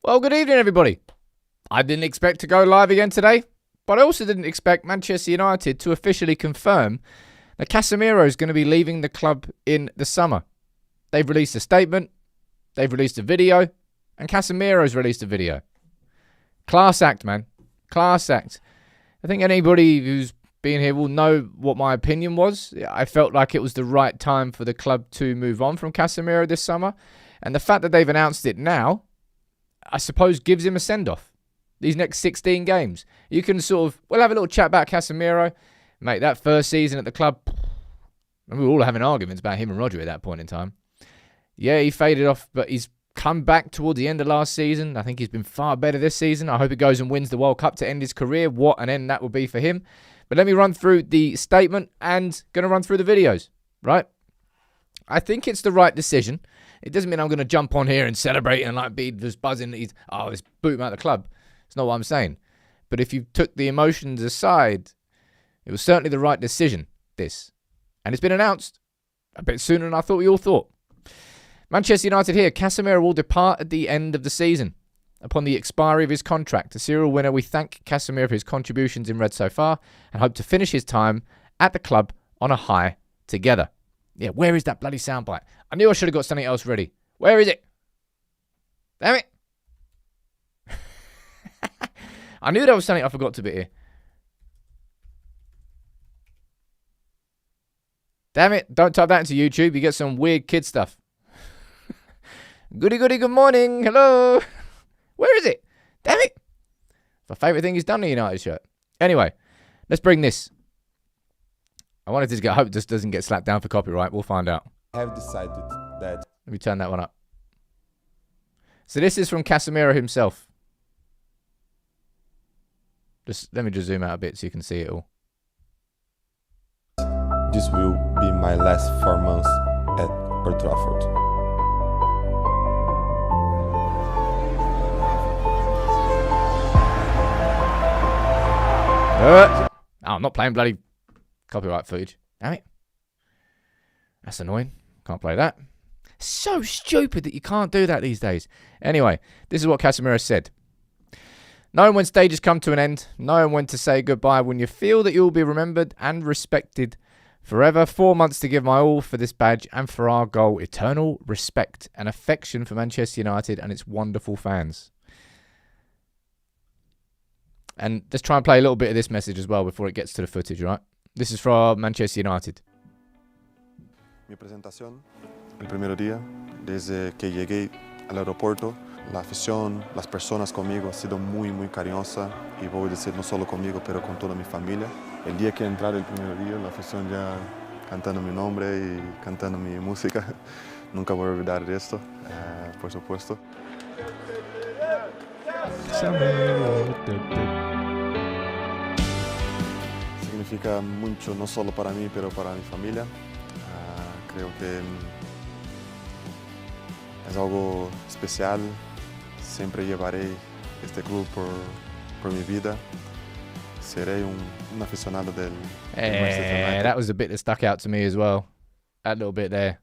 Well, good evening, everybody. I didn't expect to go live again today, but I also didn't expect Manchester United to officially confirm that Casemiro is going to be leaving the club in the summer. They've released a statement, they've released a video, and Casemiro's released a video. Class act, man. Class act. I think anybody who's been here will know what my opinion was. I felt like it was the right time for the club to move on from Casemiro this summer. And the fact that they've announced it now, I suppose, gives him a send-off. These next 16 games. You can we'll have a little chat about Casemiro. Mate, that first season at the club, we were all having arguments about him and Rodri at that point in time. Yeah, he faded off, but he's come back towards the end of last season. I think he's been far better this season. I hope he goes and wins the World Cup to end his career. What an end that will be for him. But let me run through the statement and going to run through the videos, right? I think it's the right decision. It doesn't mean I'm going to jump on here and celebrate and be just buzzing that let's boot him out of the club. It's not what I'm saying. But if you took the emotions aside, it was certainly the right decision, this. And it's been announced a bit sooner than I thought we all thought. Manchester United here. Casemiro will depart at the end of the season. Upon the expiry of his contract, a serial winner, we thank Casemiro for his contributions in red so far and hope to finish his time at the club on a high together. Yeah, where is that bloody soundbite? I knew I should have got something else ready. Where is it? Damn it. I knew there was something I forgot to put here. Damn it. Don't type that into YouTube. You get some weird kid stuff. Goody, good morning. Hello. Where is it? Damn it. My favourite thing he's done in the United shirt. Anyway, let's bring this. I wanted to hope this doesn't get slapped down for copyright. We'll find out. I have decided that... Let me turn that one up. So this is from Casemiro himself. Let me just zoom out a bit so you can see it all. This will be my last 4 months at Old Trafford. I'm not playing bloody copyright footage. Damn it. That's annoying. Can't play that. So stupid that you can't do that these days. Anyway, this is what Casemiro said. Knowing when stages come to an end, knowing when to say goodbye, when you feel that you will be remembered and respected forever. 4 months to give my all for this badge and for our goal. Eternal respect and affection for Manchester United and its wonderful fans. And let's try and play a little bit of this message as well before it gets to the footage, right? This is from Manchester United. Mi presentación, el primer día, desde que llegué al aeropuerto, la afición, las personas conmigo ha sido muy, muy cariñosa y voy a decir no solo conmigo, pero con toda mi familia. El día que entré el primer día, la afición ya cantando mi nombre y cantando mi música, nunca voy a olvidar de esto, por supuesto. Significa mucho, no solo para mí, pero para mi familia. Creo que es algo especial. Siempre llevaré este club por mi vida. Seré un aficionado del Manchester United. That was a bit that stuck out to me as well. That little bit there.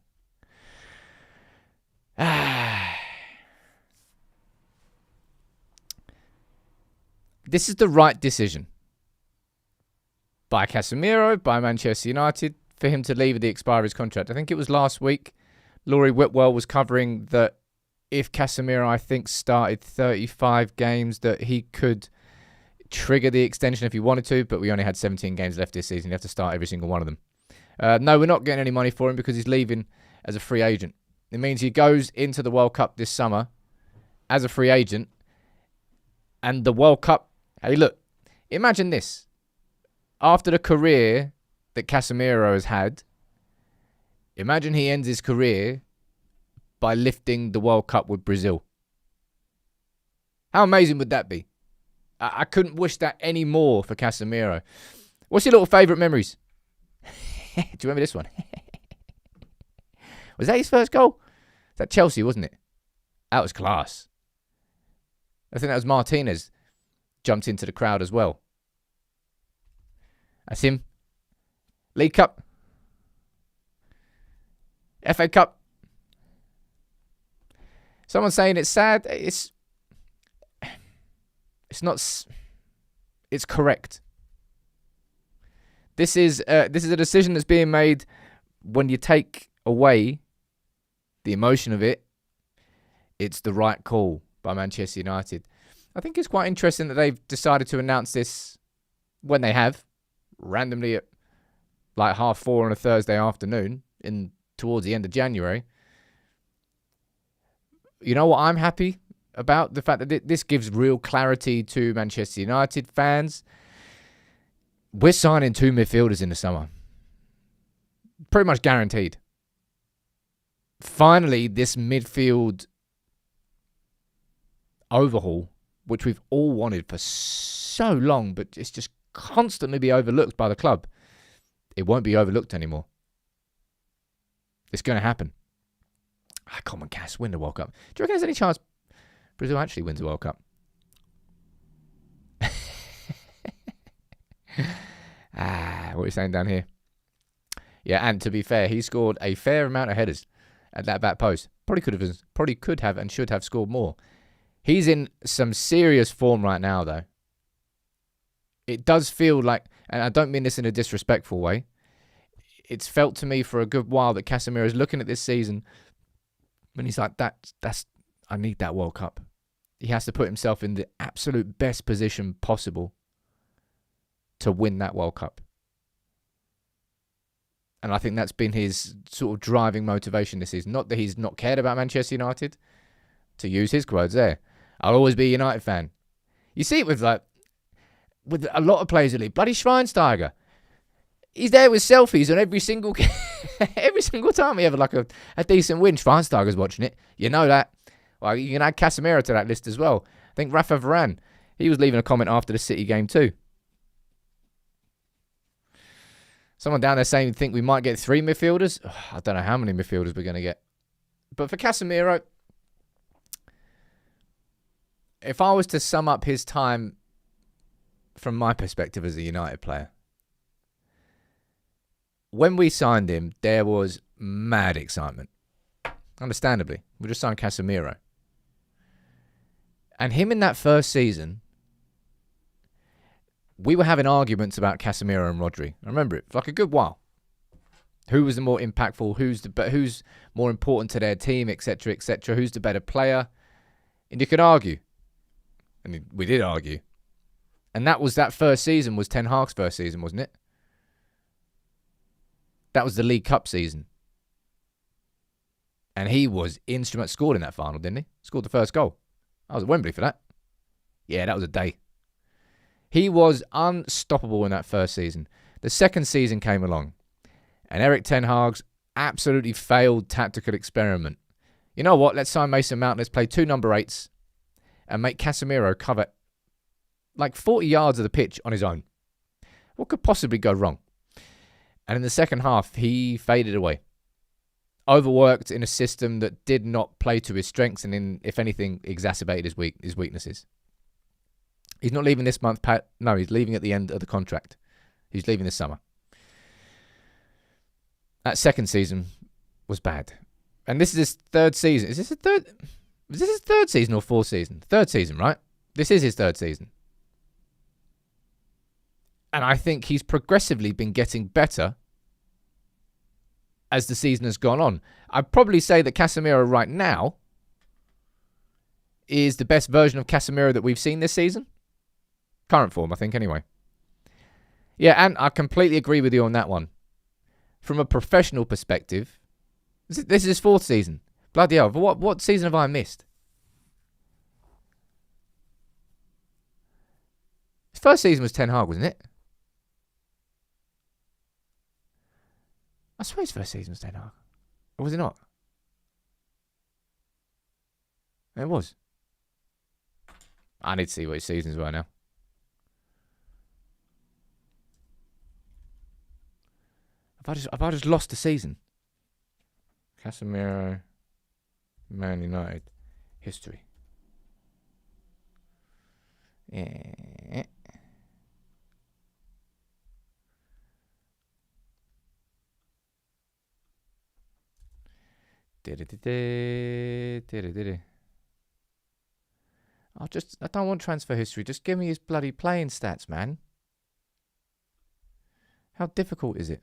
This is the right decision. By Casemiro, by Manchester United, for him to leave at the expiry of his contract. I think it was last week, Laurie Whitwell was covering that if Casemiro, I think, started 35 games, that he could trigger the extension if he wanted to, but we only had 17 games left this season. You have to start every single one of them. No, we're not getting any money for him because he's leaving as a free agent. It means he goes into the World Cup this summer as a free agent, and the World Cup... Hey, look, imagine this. After the career that Casemiro has had, imagine he ends his career by lifting the World Cup with Brazil. How amazing would that be? I couldn't wish that any more for Casemiro. What's your little favourite memories? Do you remember this one? Was that his first goal? That Chelsea, wasn't it? That was class. I think that was Martinez. Jumped into the crowd as well. That's him. League Cup. FA Cup. Someone's saying it's sad. It's not. It's correct. This is a decision that's being made when you take away the emotion of it. It's the right call by Manchester United. I think it's quite interesting that they've decided to announce this when they have, randomly at like 4:30 on a Thursday afternoon towards the end of January. You know what I'm happy about? The fact that this gives real clarity to Manchester United fans. We're signing 2 midfielders in the summer. Pretty much guaranteed. Finally, this midfield overhaul, which we've all wanted for so long, but it's just constantly be overlooked by the club. It won't be overlooked anymore. It's going to happen. Come on, Cass, win the World Cup. Do you reckon there's any chance Brazil actually wins the World Cup? What are you saying down here? Yeah, and to be fair, he scored a fair amount of headers at that back post. Probably could have and should have scored more. He's in some serious form right now, though. It does feel like, and I don't mean this in a disrespectful way, it's felt to me for a good while that Casemiro is looking at this season when he's like, I need that World Cup. He has to put himself in the absolute best position possible to win that World Cup. And I think that's been his sort of driving motivation this season. Not that he's not cared about Manchester United, to use his words there. I'll always be a United fan. You see it with a lot of players in the league. Bloody Schweinsteiger. He's there with selfies on every single time we have a decent win. Schweinsteiger's watching it. You know that. Well, you can add Casemiro to that list as well. I think Rafa Varane, he was leaving a comment after the City game too. Someone down there saying think we might get 3 midfielders. I don't know how many midfielders we're going to get. But for Casemiro, if I was to sum up his time from my perspective as a United player, when we signed him, there was mad excitement. Understandably. We just signed Casemiro. And him in that first season, we were having arguments about Casemiro and Rodri. I remember it for like a good while. Who was the more impactful? Who's more important to their team, etc., etc. Who's the better player? And you could argue. And we did argue. And that first season was Ten Hag's first season, wasn't it? That was the League Cup season. And he was scored in that final, didn't he? Scored the first goal. I was at Wembley for that. Yeah, that was a day. He was unstoppable in that first season. The second season came along. And Erik Ten Hag's absolutely failed tactical experiment. You know what? Let's sign Mason Mount. Let's play 2 number 8s. And make Casemiro cover like 40 yards of the pitch on his own. What could possibly go wrong? And in the second half, he faded away. Overworked in a system that did not play to his strengths and, if anything, exacerbated his weaknesses. He's not leaving this month, Pat. No, he's leaving at the end of the contract. He's leaving this summer. That second season was bad. And this is his third season. Is this his third season or fourth season? Third season, right? This is his third season. And I think he's progressively been getting better as the season has gone on. I'd probably say that Casemiro right now is the best version of Casemiro that we've seen this season. Current form, I think, anyway. Yeah, and I completely agree with you on that one. From a professional perspective, this is his 4th season. Bloody hell, what season have I missed? His first season was Ten Hag, wasn't it? I swear his first season was Ten Hag. Or was it not? It was. I need to see what his seasons were now. Have I just lost the season? Casemiro, Man United, history. Yeah. I don't want transfer history. Just give me his bloody playing stats, man. How difficult is it?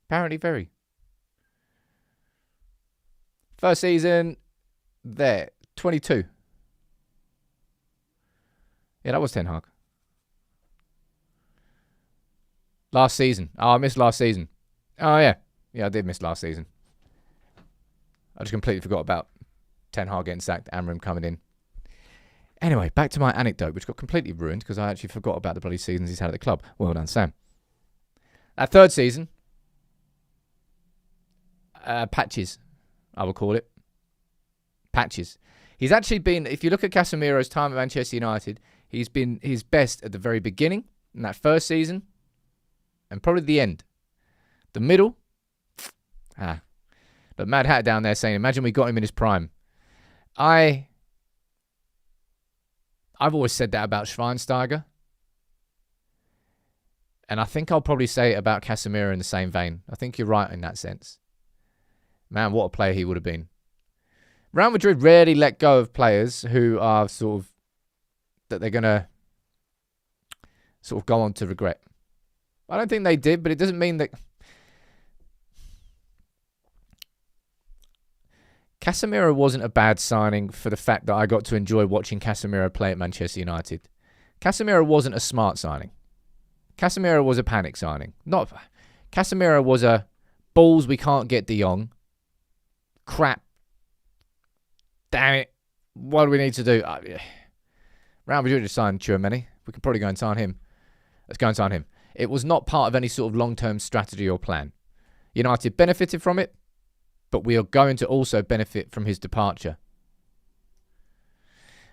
Apparently very. First season, there, 22. Yeah, that was Ten Hag. Last season. Oh, I missed last season. Oh, yeah. Yeah, I did miss last season. I just completely forgot about Ten Hag getting sacked, Amram coming in. Anyway, back to my anecdote, which got completely ruined because I actually forgot about the bloody seasons he's had at the club. Well done, Sam. That third season, patches, I will call it. Patches. He's actually been, if you look at Casemiro's time at Manchester United, he's been his best at the very beginning, in that first season, and probably the end. The middle, the Mad Hat down there saying, imagine we got him in his prime. I've always said that about Schweinsteiger. And I think I'll probably say it about Casemiro in the same vein. I think you're right in that sense. Man, what a player he would have been. Real Madrid rarely let go of players who are sort of, that they're going to sort of go on to regret. I don't think they did, but it doesn't mean that... Casemiro wasn't a bad signing for the fact that I got to enjoy watching Casemiro play at Manchester United. Casemiro wasn't a smart signing. Casemiro was a panic signing. Casemiro was a balls, we can't get De Jong. Crap. Damn it. What do we need to do? Real Madrid just signed Tchouaméni. We could probably go and sign him. Let's go and sign him. It was not part of any sort of long-term strategy or plan. United benefited from it, but we are going to also benefit from his departure.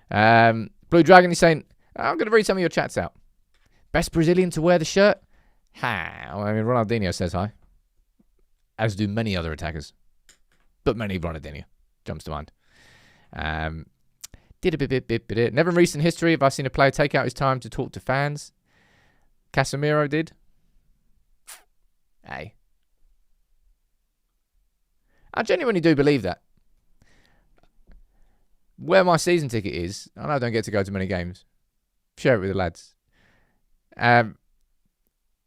Blue Dragon is saying, I'm going to read some of your chats out. Best Brazilian to wear the shirt? I mean, Ronaldinho says hi. As do many other attackers. But mainly Ronaldinho jumps to mind. Never in recent history have I seen a player take out his time to talk to fans. Casemiro did. Hey. I genuinely do believe that. Where my season ticket is, I know I don't get to go to many games. Share it with the lads.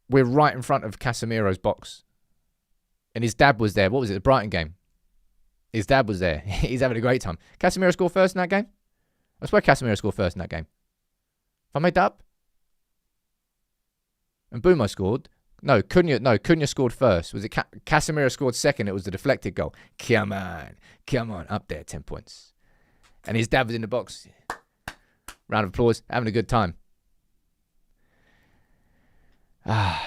We're right in front of Casemiro's box. And his dad was there. What was it? The Brighton game. His dad was there. He's having a great time. Casemiro scored first in that game? I swear Casemiro scored first in that game. Have I made that up? And Bumo scored. No, Cunha scored first. Was it Casemiro scored second? It was the deflected goal. Come on, up there, 10 points. And his dad was in the box. Round of applause, having a good time. I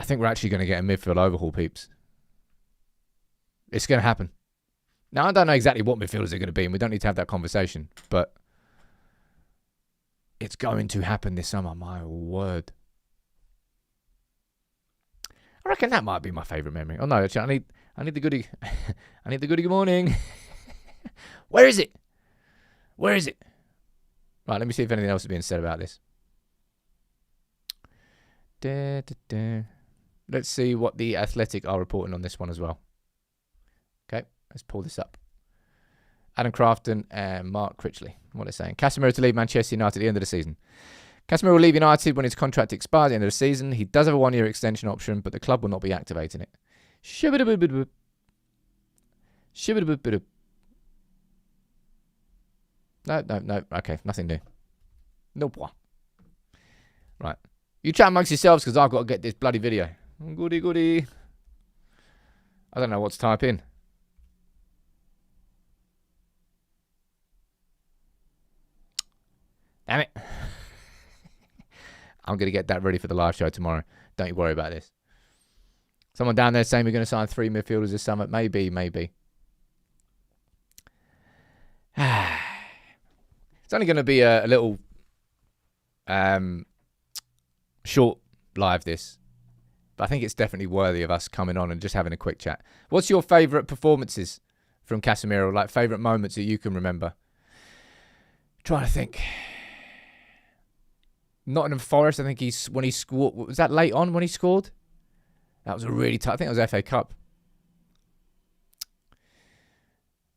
think we're actually going to get a midfield overhaul, peeps. It's going to happen. Now, I don't know exactly what midfielders are going to be, and we don't need to have that conversation, but it's going to happen this summer, my word. I reckon that might be my favourite memory. Oh, no, actually, I need the goodie. I need the goodie good morning. Where is it? Where is it? Right, let me see if anything else is being said about this. Let's see what the Athletic are reporting on this one as well. Okay, let's pull this up. Adam Crafton and Mark Critchley. What they're saying. Casemiro to leave Manchester United at the end of the season. Casemiro will leave United when his contract expires at the end of the season. He does have a 1-year extension option, but the club will not be activating it. No. Okay, nothing new. No point. Right. You chat amongst yourselves because I've got to get this bloody video. Goody. I don't know what to type in. Damn it. I'm going to get that ready for the live show tomorrow. Don't you worry about this. Someone down there saying we're going to sign 3 midfielders this summer. Maybe. It's only going to be a little short live, this. But I think it's definitely worthy of us coming on and just having a quick chat. What's your favourite performances from Casemiro? Like favourite moments that you can remember? Trying to think. Nottingham Forest, I think when he scored. Was that late on when he scored? That was a really tough. I think it was FA Cup.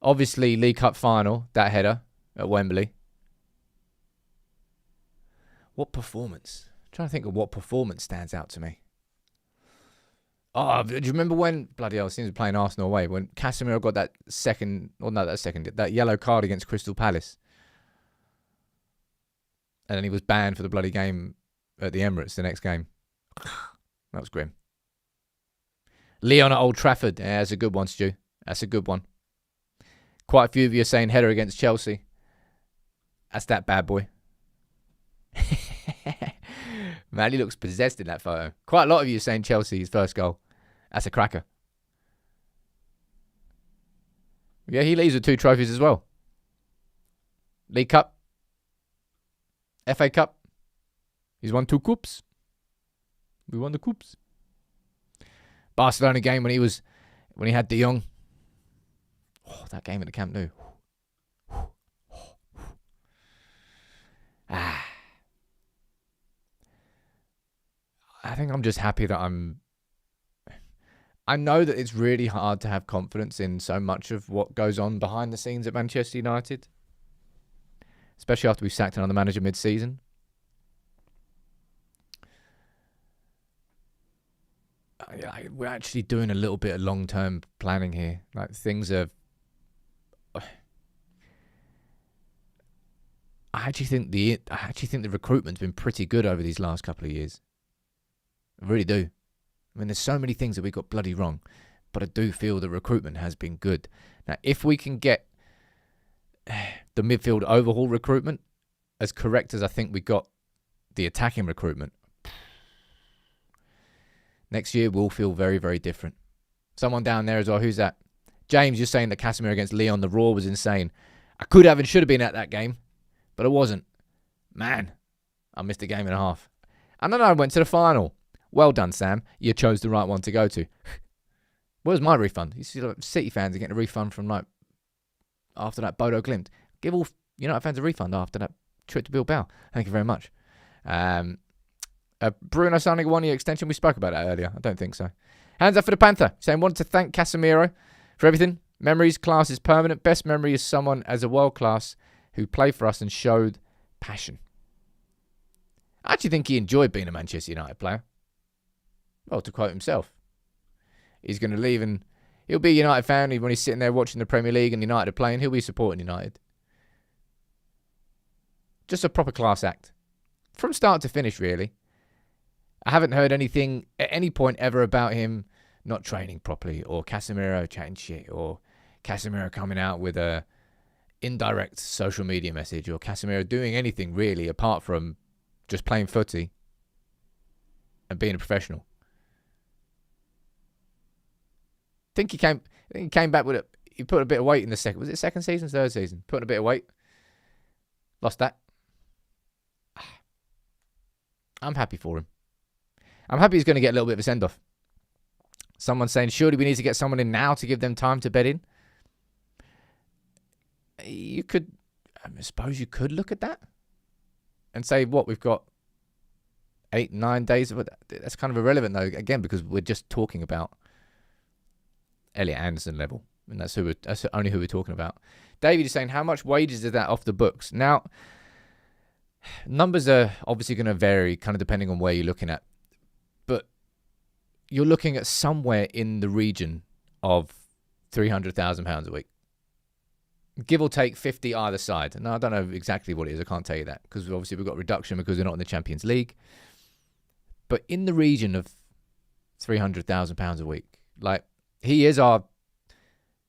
Obviously, League Cup final, that header at Wembley. What performance? I'm trying to think of what performance stands out to me. Oh, do you remember when, bloody hell, it seems to be playing Arsenal away, when Casemiro got that yellow card against Crystal Palace? And then he was banned for the bloody game at the Emirates the next game. That was grim. Leon at Old Trafford. Yeah, that's a good one, Stu. That's a good one. Quite a few of you are saying header against Chelsea. That's that bad boy. Man, he looks possessed in that photo. Quite a lot of you are saying Chelsea's first goal. That's a cracker. Yeah, he leaves with 2 trophies as well. League Cup. FA Cup. He's won 2 cups. We won the cups. Barcelona game when he had De Jong. Oh, that game at the Camp Nou. I think I'm just happy that I know that it's really hard to have confidence in so much of what goes on behind the scenes at Manchester United, especially after we've sacked another manager mid-season. We're actually doing a little bit of long-term planning here. Like, things are... I actually think the recruitment's been pretty good over these last couple of years. I really do. I mean, there's so many things that we got bloody wrong, but I do feel the recruitment has been good. Now, if we can get the midfield overhaul recruitment as correct as I think we got the attacking recruitment, next year will feel very, very different. Someone down there as well. Who's that? James, you're saying that Casemiro against Leon, the Raw was insane. I could have and should have been at that game, but I wasn't. Man, I missed a game and a half. And then I went to the final. Well done, Sam. You chose the right one to go to. Where's my refund? You see, like, City fans are getting a refund from, like, after that Bodo Glimt. Give all United fans a refund after that trip to Bilbao. Thank you very much. Bruno signing a 1-year extension. We spoke about that earlier. I don't think so. Hands up for the Panther. Saying, wanted to thank Casemiro for everything. Memories, class is permanent. Best memory is someone as a world class who played for us and showed passion. I actually think he enjoyed being a Manchester United player. Well, to quote himself, he's going to leave and he'll be a United fan when he's sitting there watching the Premier League and United are playing. He'll be supporting United. Just a proper class act. From start to finish, really. I haven't heard anything at any point ever about him not training properly, or Casemiro chatting shit, or Casemiro coming out with a indirect social media message, or Casemiro doing anything really apart from just playing footy and being a professional. I think he came back with he put a bit of weight in the second. Was it second season, third season? Put a bit of weight. Lost that. I'm happy for him. I'm happy he's going to get a little bit of a send-off. Someone's saying, surely we need to get someone in now to give them time to bed in. I suppose you could look at that and say, what, we've got 8-9 days of it. That's kind of irrelevant, though, again, because we're just talking about Elliot Anderson level, and that's only who we're talking about. David is saying, how much wages is that off the books? Now, numbers are obviously going to vary, kind of depending on where you're looking at, but you're looking at somewhere in the region of £300,000 a week, give or take 50 either side. Now, I don't know exactly what it is. I can't tell you that because obviously we've got reduction because we're not in the Champions League, but in the region of £300,000 a week. Like, he's our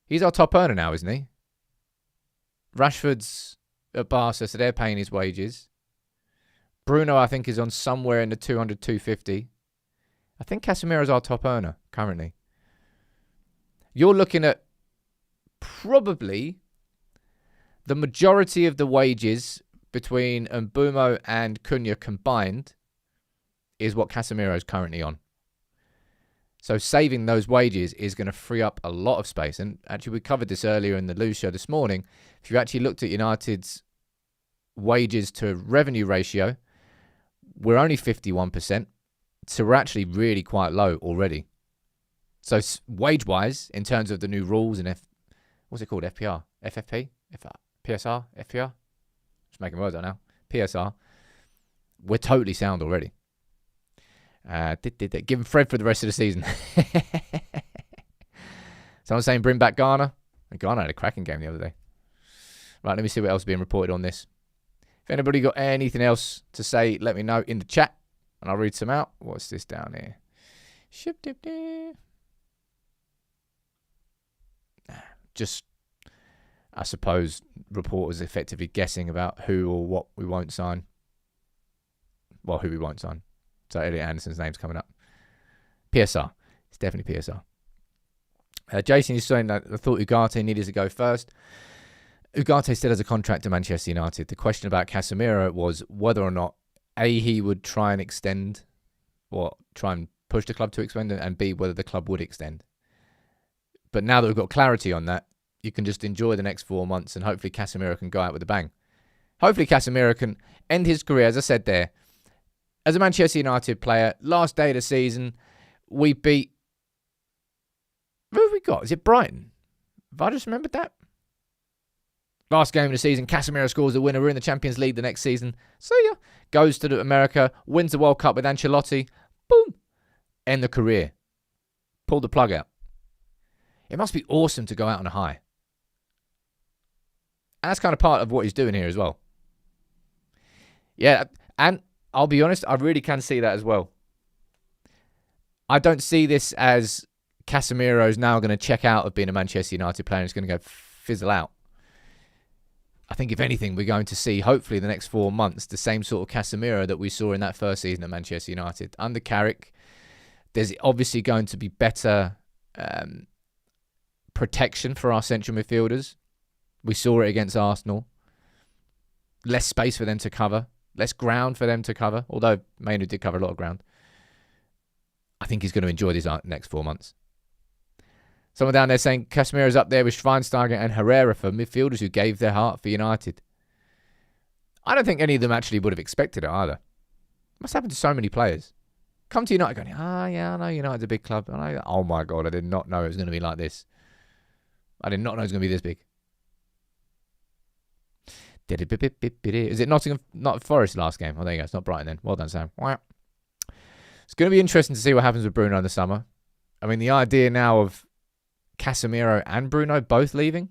top earner now, isn't he? Rashford's at Barca, so they're paying his wages. Bruno, I think, is on somewhere in the 200, 250. I think Casemiro's our top earner currently. You're looking at probably the majority of the wages between Mbeumo and Cunha combined is what Casemiro's currently on. So saving those wages is going to free up a lot of space. And actually, we covered this earlier in the Lose show this morning. If you actually looked at United's wages to revenue ratio, we're only 51%. So we're actually really quite low already. So wage-wise, in terms of the new rules and what's it called? FPR? FFP, PSR, FPR. Just making words out now. PSR. We're totally sound already. Give him Fred for the rest of the season. Someone's saying bring back Ghana. Ghana had a cracking game the other day. Right, let me see what else is being reported on this. If anybody got anything else to say, let me know in the chat, and I'll read some out. What's this down here? Just, I suppose, reporters effectively guessing about who or what we won't sign. Well, who we won't sign. So Elliot Anderson's name's coming up. PSR. It's definitely PSR. Jason is saying that I thought Ugarte needed to go first. Ugarte still has a contract to Manchester United. The question about Casemiro was whether or not A, he would try and extend, or try and push the club to extend, and B, whether the club would extend. But now that we've got clarity on that, you can just enjoy the next 4 months, and hopefully Casemiro can go out with a bang. Hopefully Casemiro can end his career, as I said there, as a Manchester United player. Last day of the season, we beat... Who have we got? Is it Brighton? Have I just remembered that? Last game of the season, Casemiro scores the winner. We're in the Champions League the next season. See ya. Goes to America, wins the World Cup with Ancelotti. Boom. End the career. Pull the plug out. It must be awesome to go out on a high. And that's kind of part of what he's doing here as well. Yeah, and I'll be honest, I really can see that as well. I don't see this as Casemiro's now going to check out of being a Manchester United player and it's going to go fizzle out. I think, if anything, we're going to see, hopefully, the next 4 months, the same sort of Casemiro that we saw in that first season at Manchester United. Under Carrick, there's obviously going to be better protection for our central midfielders. We saw it against Arsenal. Less space for them to cover. Less ground for them to cover. Although Mainu did cover a lot of ground. I think he's going to enjoy these next 4 months. Someone down there saying Casemiro's up there with Schweinsteiger and Herrera for midfielders who gave their heart for United. I don't think any of them actually would have expected it either. It must happen to so many players. Come to United going, yeah, I know United's a big club. And oh my God, I did not know it was going to be like this. I did not know it was going to be this big. Is it not Forest last game? Oh, there you go. It's not Brighton then. Well done, Sam. It's going to be interesting to see what happens with Bruno in the summer. I mean, the idea now of Casemiro and Bruno both leaving,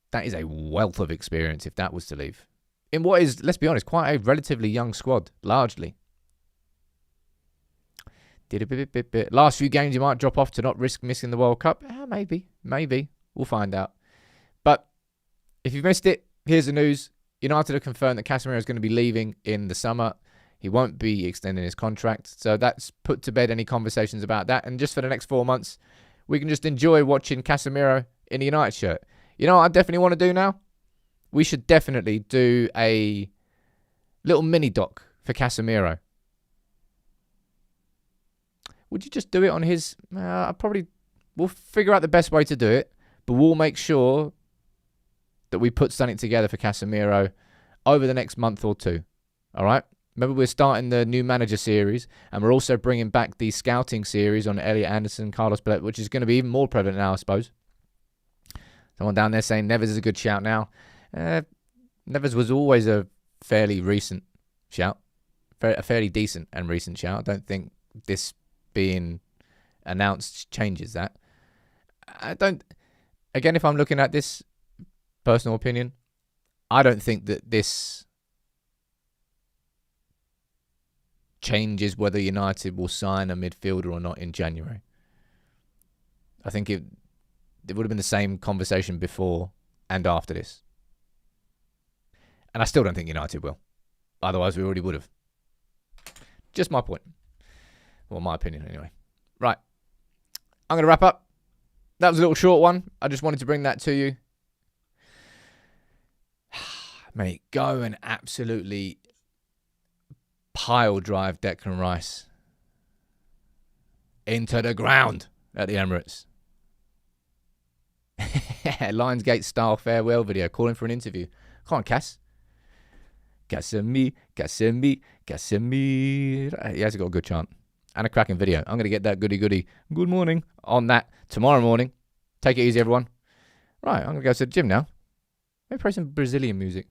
that is a wealth of experience if that was to leave. In what is, let's be honest, quite a relatively young squad, largely. Last few games you might drop off to not risk missing the World Cup. Maybe. We'll find out. But if you've missed it, here's the news. United have confirmed that Casemiro is going to be leaving in the summer. He won't be extending his contract. So that's put to bed any conversations about that. And just for the next 4 months, we can just enjoy watching Casemiro in a United shirt. You know what I definitely want to do now? We should definitely do a little mini doc for Casemiro. Would you just do it on his... We'll figure out the best way to do it. But we'll make sure that we put something together for Casemiro over the next month or two. All right? Remember, we're starting the new manager series, and we're also bringing back the scouting series on Elliot Anderson, Carlos Bellet, which is going to be even more prevalent now, I suppose. Someone down there saying Neves is a good shout now. Neves was always a fairly recent shout. A fairly decent and recent shout. I don't think this being announced changes that. Again, if I'm looking at this, personal opinion, I don't think that this changes whether United will sign a midfielder or not in January. I think it would have been the same conversation before and after this. And I still don't think United will. Otherwise, we already would have. Just my point. Well, my opinion anyway. Right. I'm going to wrap up. That was a little short one. I just wanted to bring that to you. Mate, go and absolutely pile drive Declan Rice into the ground at the Emirates. Lionsgate style farewell video calling for an interview. Come on, Cass. Casemiro. He has got a good chant. And a cracking video. I'm going to get that goody good morning on that tomorrow morning. Take it easy, everyone. Right, I'm going to go to the gym now. Maybe play some Brazilian music.